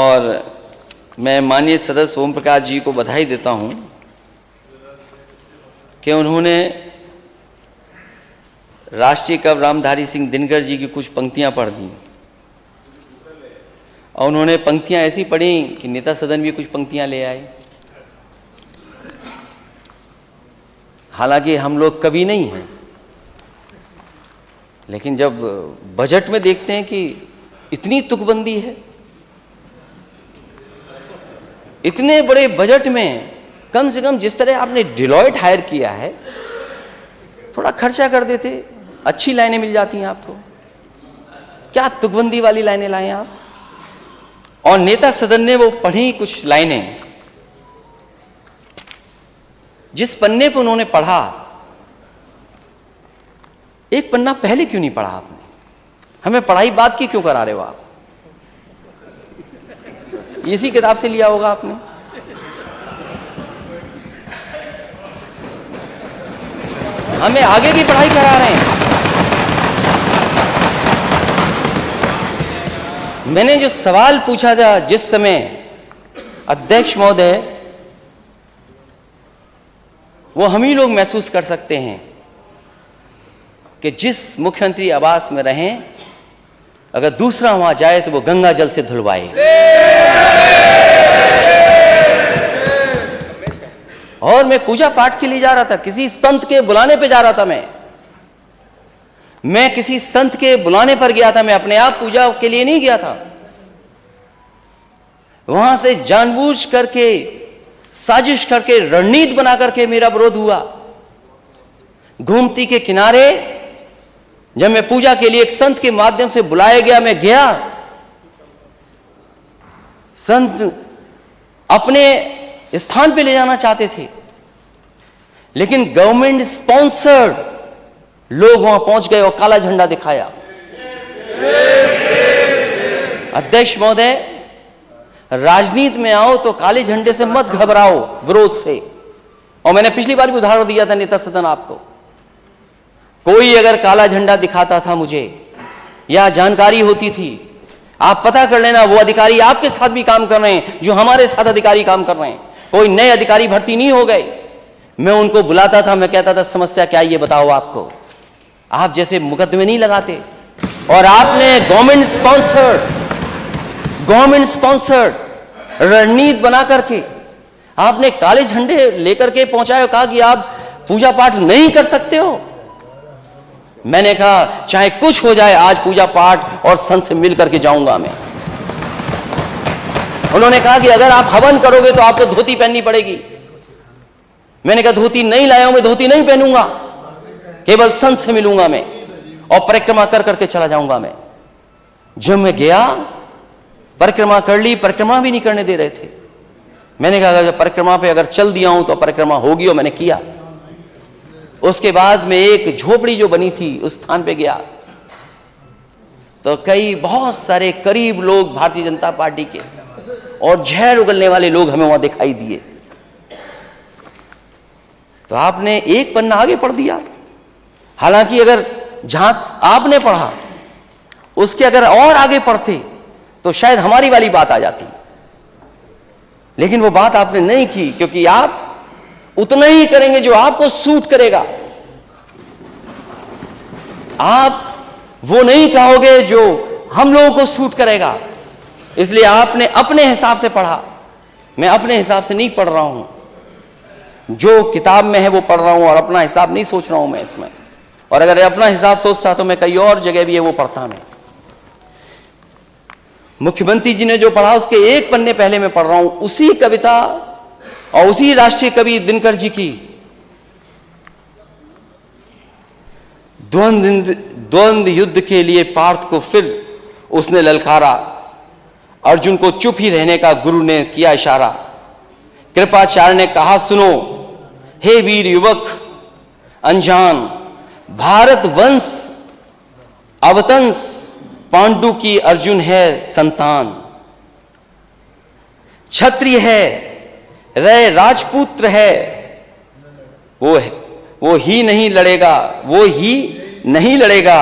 और मैं माननीय सदस्य ओम प्रकाश जी को बधाई देता हूं कि उन्होंने राष्ट्रीय कवि रामधारी सिंह दिनकर जी की कुछ पंक्तियां पढ़ दी और उन्होंने पंक्तियां ऐसी पढ़ी कि नेता सदन भी कुछ पंक्तियां ले आए। हालांकि हम लोग कवि नहीं हैं, लेकिन जब बजट में देखते हैं कि इतनी तुकबंदी है, इतने बड़े बजट में कम से कम जिस तरह आपने डिलॉयट हायर किया है थोड़ा खर्चा कर देते, अच्छी लाइनें मिल जाती हैं आपको। क्या तुकबंदी वाली लाइनें लाए आप। और नेता सदन ने वो पढ़ी कुछ लाइनें, जिस पन्ने पर उन्होंने पढ़ा, एक पन्ना पहले क्यों नहीं पढ़ा आपने? हमें पढ़ाई बात की क्यों करा रहे हो आप? इसी किताब से लिया होगा आपने। हमें आगे की पढ़ाई करा रहे हैं। मैंने जो सवाल पूछा था जिस समय, अध्यक्ष महोदय, वो हम ही लोग महसूस कर सकते हैं कि जिस मुख्यमंत्री आवास में रहें, अगर दूसरा वहां जाए तो वो गंगा जल से धुलवाए। और मैं पूजा पाठ के लिए जा रहा था, किसी संत के बुलाने पे जा रहा था। मैं किसी संत के बुलाने पर गया था, मैं अपने आप पूजा के लिए नहीं गया था। वहां से जानबूझ करके, साजिश करके, रणनीति बना करके मेरा विरोध हुआ। गोमती के किनारे जब मैं पूजा के लिए एक संत के माध्यम से बुलाया गया, मैं गया। संत अपने स्थान पे ले जाना चाहते थे, लेकिन गवर्नमेंट स्पॉन्सर्ड लोग वहां पहुंच गए और काला झंडा दिखाया। अध्यक्ष महोदय, राजनीति में आओ तो काले झंडे से मत घबराओ, विरोध से। और मैंने पिछली बार भी उदाहरण दिया था नेता सदन आपको। कोई अगर काला झंडा दिखाता था मुझे, या जानकारी होती थी, आप पता कर लेना वो अधिकारी आपके साथ भी काम कर रहे हैं जो हमारे साथ अधिकारी काम कर रहे हैं। कोई नए अधिकारी भर्ती नहीं हो गए। मैं उनको बुलाता था, मैं कहता था समस्या क्या है ये बताओ आपको। आप जैसे मुकदमे नहीं लगाते। और आपने गवर्नमेंट स्पॉन्सर्ड रणनीति बना करके आपने काले झंडे लेकर के पहुंचाए, कहा कि आप पूजा पाठ नहीं कर सकते हो। मैंने कहा चाहे कुछ हो जाए, आज पूजा पाठ और संत से मिल करके जाऊंगा मैं। उन्होंने कहा कि अगर आप हवन करोगे तो आपको धोती पहननी पड़ेगी। मैंने कहा धोती नहीं लाया हूं, मैं धोती नहीं पहनूंगा, केवल संत से मिलूंगा मैं और परिक्रमा कर करके चला जाऊंगा मैं। जब मैं गया, परिक्रमा कर ली, परिक्रमा भी नहीं करने दे रहे थे। मैंने कहा अगर परिक्रमा पे अगर चल दिया हूं तो परिक्रमा होगी, और मैंने किया। उसके बाद में एक झोपड़ी जो बनी थी उस स्थान पे गया, तो बहुत सारे करीब लोग भारतीय जनता पार्टी के और जहर उगलने वाले लोग हमें वहां दिखाई दिए। तो आपने एक पन्ना आगे पढ़ दिया। हालांकि अगर जहां आपने पढ़ा उसके अगर और आगे पढ़ते तो शायद हमारी वाली बात आ जाती, लेकिन वो बात आपने नहीं की, क्योंकि आप उतना ही करेंगे जो आपको सूट करेगा। आप वो नहीं कहोगे जो हम लोगों को सूट करेगा। इसलिए आपने अपने हिसाब से पढ़ा। मैं अपने हिसाब से नहीं पढ़ रहा हूं, जो किताब में है वो पढ़ रहा हूं, और अपना हिसाब नहीं सोच रहा हूं मैं इसमें। और अगर अपना हिसाब सोचता तो मैं कई और जगह भी है वो पढ़ता। मैं मुख्यमंत्री जी ने जो पढ़ा उसके एक पन्ने पहले मैं पढ़ रहा हूं, उसी कविता और उसी राष्ट्रीय कवि दिनकर जी की द्वंद्व युद्ध के लिए पार्थ को फिर उसने ललकारा। अर्जुन को चुप ही रहने का गुरु ने किया इशारा। कृपाचार्य ने कहा सुनो, हे वीर युवक अनजान, भारत वंश अवतंस, पांडु की अर्जुन है संतान। क्षत्रिय है, रय राजपुत्र है, वो ही नहीं लड़ेगा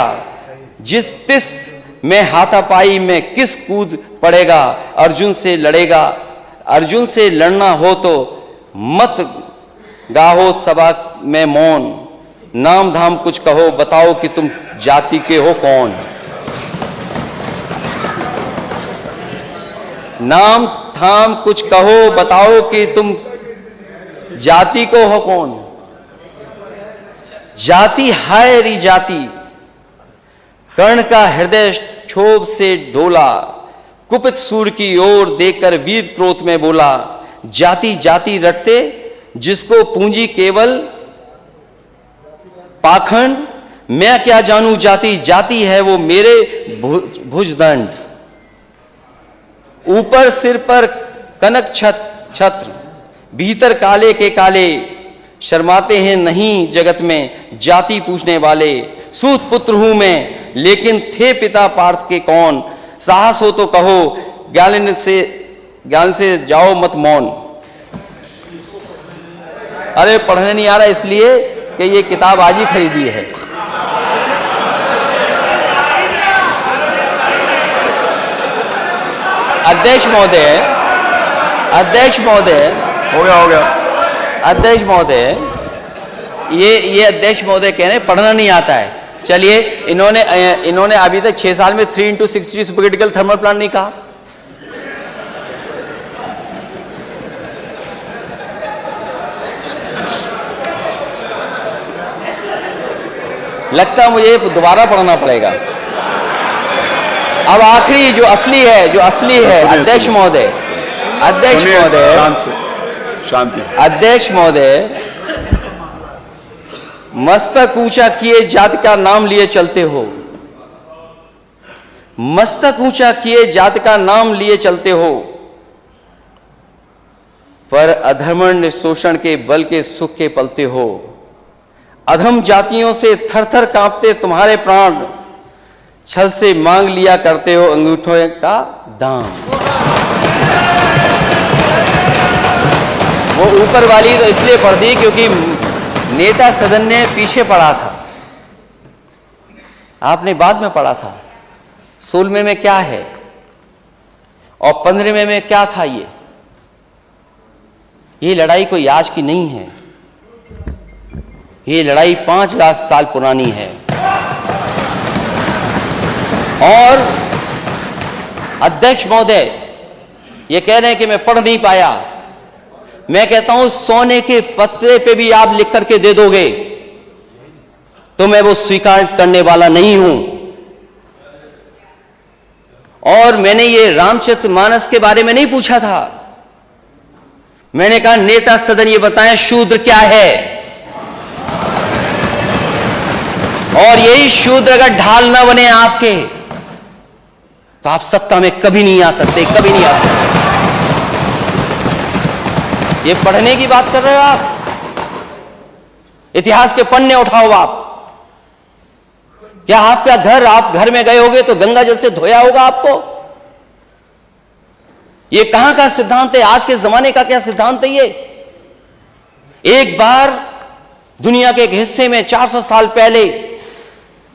जिस तिस मैं हाथापाई में किस कूद पड़ेगा, अर्जुन से लड़ेगा, अर्जुन से लड़ना हो तो मत गाहो सभा में मौन, नाम धाम कुछ कहो बताओ कि तुम जाति के हो कौन। नाम धाम कुछ कहो बताओ कि तुम जाति को हो कौन। जाति हाय री जाति, कर्ण का हृदय क्षोभ से डोला, कुपित सूर की ओर देखकर वीर क्रोध में बोला, जाति जाति रटते जिसको पूंजी केवल पाखंड, मैं क्या जानू जाति, जाति है वो मेरे भुजदंड। ऊपर सिर पर कनक छत्र, भीतर काले के काले, शर्माते हैं नहीं जगत में जाति पूछने वाले। सूत पुत्र हूं मैं लेकिन थे पिता पार्थ के कौन, साहस हो तो कहो ज्ञान से जाओ मत मौन। अरे पढ़ने नहीं आ रहा इसलिए कि ये किताब आज ही खरीदी है। अध्यक्ष महोदय, अध्यक्ष महोदय, हो गया अध्यक्ष महोदय, ये अध्यक्ष महोदय कह रहे हैं पढ़ना नहीं आता है। चलिए, इन्होंने अभी तक 6 साल में 3x60 सुपरक्रिटिकल थर्मल प्लांट नहीं कहा। लगता है मुझे दोबारा पढ़ना पड़ेगा। अब आखिरी जो असली है अध्यक्ष महोदय, अध्यक्ष महोदय, शांति, अध्यक्ष महोदय, मस्तक ऊंचा किए जाति का नाम लिए चलते हो, मस्तक ऊंचा किए जाति का नाम लिए चलते हो, पर अधर्मण्य शोषण के बल के सुख के पलते हो। अधम जातियों से थर थर कांपते तुम्हारे प्राण, छल से मांग लिया करते हो अंगूठों का दाम। वो ऊपर वाली तो इसलिए पढ़ दी क्योंकि नेता सदन ने पीछे पढ़ा था, आपने बाद में पढ़ा था। 16वें में क्या है और 15वें में क्या था। ये लड़ाई कोई आज की नहीं है, ये लड़ाई 5 लाख साल पुरानी है। और अध्यक्ष महोदय ये कह रहे हैं कि मैं पढ़ नहीं पाया। मैं कहता हूं सोने के पत्ते पे भी आप लिख करके दे दोगे तो मैं वो स्वीकार करने वाला नहीं हूं। और मैंने ये रामचरितमानस के बारे में नहीं पूछा था, मैंने कहा नेता सदन ये बताएं शूद्र क्या है। और यही शूद्र अगर ढाल ना बने आपके तो आप सत्ता में कभी नहीं आ सकते, कभी नहीं आ सकते। ये पढ़ने की बात कर रहे हो आप, इतिहास के पन्ने उठाओ आप। क्या आपका घर, आप घर में गए होगे तो गंगा जल से धोया होगा आपको? ये कहां का सिद्धांत है, आज के जमाने का क्या सिद्धांत है ये? एक बार दुनिया के एक हिस्से में 400 साल पहले